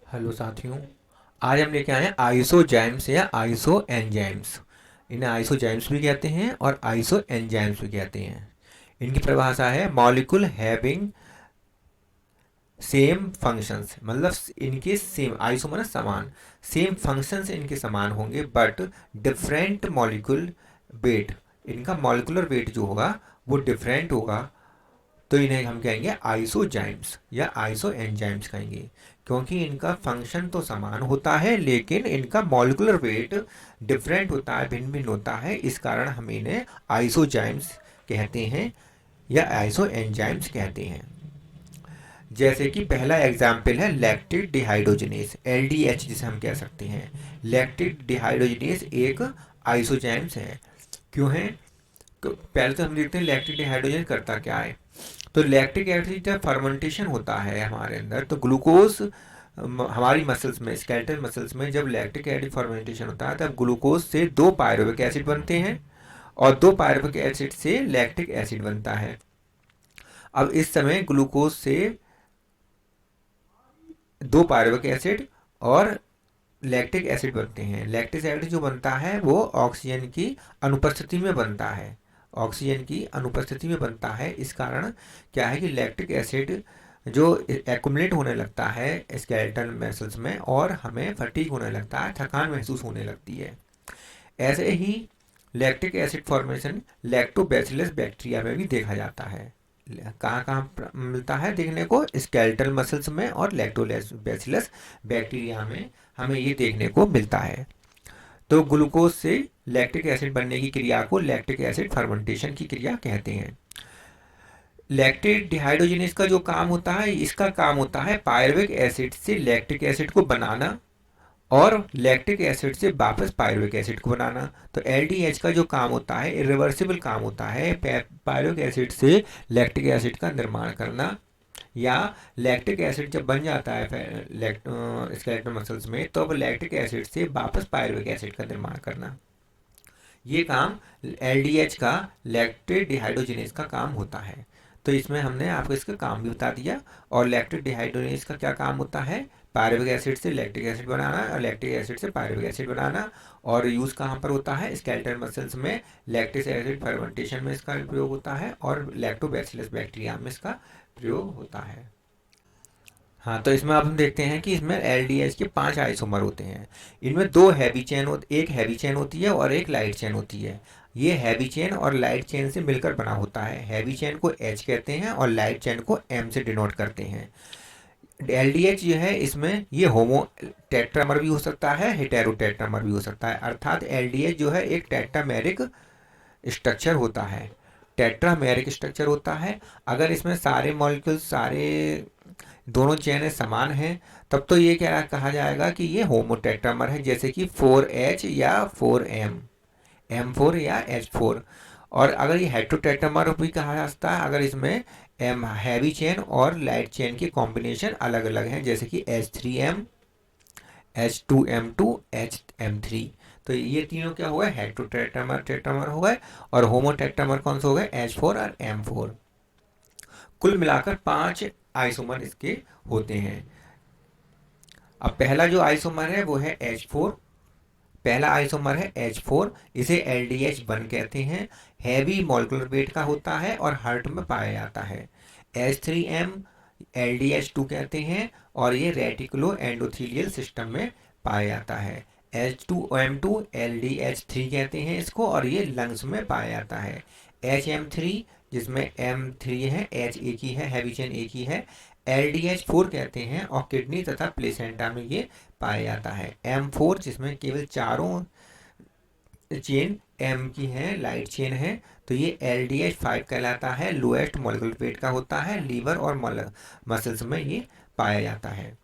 Hello साथियों। आज हम लेके आए हैं आइसोजाइम्स या आइसो एंजाइम्स। इन्हें आइसोजाइम्स भी कहते हैं और आइसो एंजाइम्स भी कहते हैं। इनकी परिभाषा है मॉलिक्यूल हैविंग सेम फंक्शंस, मतलब इनके सेम, आइसो मतलब समान, सेम फंक्शंस इनके समान होंगे बट डिफरेंट मॉलिक्यूल वेट, इनका मॉलिकुलर वेट जो होगा वो डिफरेंट होगा। तो इन्हें हम कहेंगे आइसोजाइम्स या आइसो एंजाइम्स कहेंगे, क्योंकि इनका फंक्शन तो समान होता है लेकिन इनका मॉलिकुलर वेट डिफरेंट होता है, भिन्न भिन्न होता है। इस कारण हम इन्हें आइसोजाइम्स कहते हैं या आइसो एंजाइम्स कहते हैं। जैसे कि पहला एग्जाम्पल है लैक्टिक डिहाइड्रोजनेस, एलडीएच जिसे हम कह सकते हैं। लैक्टिक डिहाइड्रोजनेस एक आइसोजाइम्स है। क्यों है? पहले तो हम देखते हैं लैक्टिक डिहाइड्रोजन करता क्या है। तो लैक्टिक एसिड जब फर्मेंटेशन होता है हमारे अंदर, तो ग्लूकोज हमारी मसल्स में, स्केलेटल मसल्स में जब लैक्टिक एसिड फर्मेंटेशन होता है तब ग्लूकोज से दो पायरुविक एसिड बनते हैं और दो पायरुविक एसिड से लैक्टिक एसिड बनता है। अब इस समय ग्लूकोज से दो पायरुविक एसिड और लैक्टिक एसिड बनते हैं। लैक्टिक एसिड जो बनता है वो ऑक्सीजन की अनुपस्थिति में बनता है, ऑक्सीजन की अनुपस्थिति में बनता है। इस कारण क्या है कि लैक्टिक एसिड जो एक्युमुलेट होने लगता है स्केलेटल मसल्स में और हमें फटीग होने लगता है, थकान महसूस होने लगती है। ऐसे ही lactic acid formation lactobacillus bacteria में भी देखा जाता है। कहाँ कहाँ मिलता है देखने को? स्केलेटल मसल्स में और लैक्टोबैसिलस बैक्टीरिया में हमें ये देखने को मिलता है। तो ग्लूकोज से लैक्टिक एसिड बनने की क्रिया को लैक्टिक एसिड फर्मेंटेशन की क्रिया कहते हैं। लैक्टिक डिहाइड्रोजनेस का जो काम होता है, इसका काम होता है पायरुविक एसिड से लैक्टिक एसिड को बनाना और लैक्टिक एसिड से वापस पायरुविक एसिड को बनाना। तो एलडीएच का जो काम होता है इरिवर्सिबल काम होता है, पायरुविक एसिड से लैक्टिक एसिड का निर्माण करना, या लैक्टिक एसिड जब बन जाता है स्केलेटल मसल्स में तो अब लैक्टिक एसिड से वापस पायरुविक एसिड का निर्माण करना। ये काम एलडीएच का, लैक्टिक डिहाइड्रोजनेस का काम होता है। तो इसमें हमने आपको इसका काम भी बता दिया। और लैक्टिक डिहाइड्रोजनेस का क्या काम होता है? पायरुविक एसिड से लैक्टिक एसिड बनाना और लैक्टिक एसिड से पायरुविक एसिड बनाना। और यूज़ कहाँ पर होता है? स्केलेटल मसल्स में लैक्टिक एसिड फर्मेंटेशन में इसका प्रयोग होता है और लैक्टोबैसिलस बैक्टीरिया में इसका प्रयोग होता है। हाँ, तो इसमें अब हम देखते हैं कि इसमें एलडीएच के 5 आइसोमर होते हैं। इनमें दो हैवी चेन एक हैवी चेन होती है और एक लाइट चेन होती है। ये हैवी चेन और लाइट चेन से मिलकर बना होता है। हैवी चेन को एच कहते हैं और लाइट चेन को एम से डिनोट करते हैं। एलडीएच जो है इसमें ये होमो टेट्रामर भी हो सकता है, हेटेरो टेट्रामर भी हो सकता है। अर्थात एलडीएच जो है एक टेट्रामेरिक स्ट्रक्चर होता है, टेट्रामेरिक स्ट्रक्चर होता है। अगर इसमें सारे मॉलिक्यूल्स, सारे दोनों चेन समान हैं तब तो ये क्या कहा जाएगा कि ये होमोटेट्रामर है, जैसे कि 4H या 4M, M4 या H4। और अगर ये हेट्रोटेट्रामर भी कहा जाता है अगर इसमें एम हैवी चेन और लाइट चेन के कॉम्बिनेशन अलग अलग हैं, जैसे कि H3M, H2M2, HM3। तो ये तीनों क्या हुआ? हेट्रोटेट्रामर टेट्रामर हो गए। और होमोटेट्रामर कौन सा हो गए? H4 और M4। कुल मिलाकर 5 आइसोमर इसके होते हैं। अब पहला जो आइसोमर है वो है H4। पहला आइसोमर है H4, इसे LDH1 कहते हैं। हैवी मॉलिक्यूलर वेट का होता है और हार्ट में पाया जाता है। H3M LDH2 कहते हैं और ये रेटिकुलो एंडोथीलियल सिस्टम में पाया जाता है। H2M2 LDH3 कहते हैं इसको और ये लंग्स में पाया जाता है। HM3 जिसमें M3 है, H एक ही है, हैवी चेन एक ही है, LDH4 कहते हैं और किडनी तथा प्लेसेंटा में ये पाया जाता है। M4 जिसमें केवल चारों चेन M की है, लाइट चेन है, तो ये LDH5 कहलाता है। लोएस्ट मॉलिक्यूलर वेट का होता है, लीवर और मसल्स में ये पाया जाता है।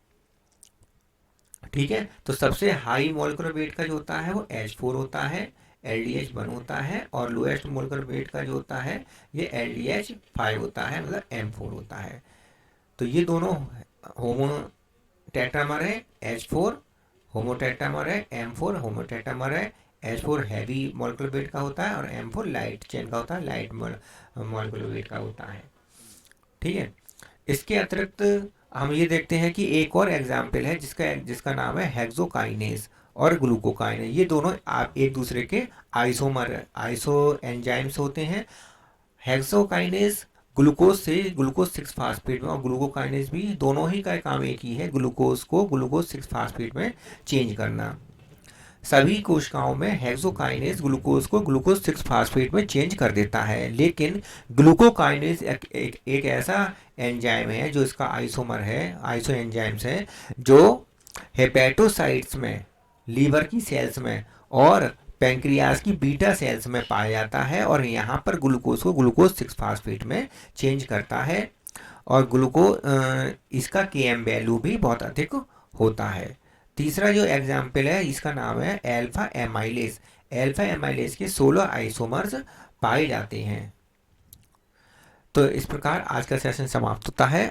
ठीक है, तो सबसे हाई मॉलिक्यूलर वेट का जो होता है वो H4 होता है, LDH1 होता है, और लोएस्ट मॉलिक्यूलर वेट का जो होता है ये LDH5 होता है, मतलब M4 होता है। तो ये दोनों होमो टेट्रामर है, H4 होमोटेट्रामर है, M4 होमोटेट्रामर है। H4 हैवी मॉलिक्यूलर वेट का होता है और M4 लाइट चेन का होता है, लाइट मॉलिक्यूलर वेट का होता है। ठीक है, इसके अतिरिक्त हम ये देखते हैं कि एक और एग्जाम्पल है जिसका जिसका नाम है हेक्सोकाइनेज और ग्लूकोकाइनेज। ये दोनों आप एक दूसरे के आइसो एंजाइम्स होते हैं। हेक्सोकाइनेज ग्लूकोज से ग्लूकोज 6 फास्फेट में, और ग्लूकोकाइनेज भी, दोनों ही का काम एक ही है, ग्लूकोज को ग्लूकोज 6 फास्फेट में चेंज करना। सभी कोशिकाओं में हेक्सोकाइनेज ग्लूकोज को ग्लूकोज 6 फास्फेट में चेंज कर देता है, लेकिन ग्लूकोकाइनेज एक ऐसा एंजाइम है जो इसका आइसोमर है, आइसो एंजाइम्स है, जो हेपेटोसाइट्स में, लीवर की सेल्स में और पेंक्रियाज की बीटा सेल्स में पाया जाता है, और यहाँ पर ग्लूकोज को ग्लूकोज 6 फास्फेट में चेंज करता है। और इसका केएम वैल्यू भी बहुत अधिक होता है। तीसरा जो एग्जाम्पल है इसका नाम है एल्फा एमाइलेज। एल्फा एमाइलेज के 16 आइसोमर्स पाए जाते हैं। तो इस प्रकार आज का सेशन समाप्त होता है।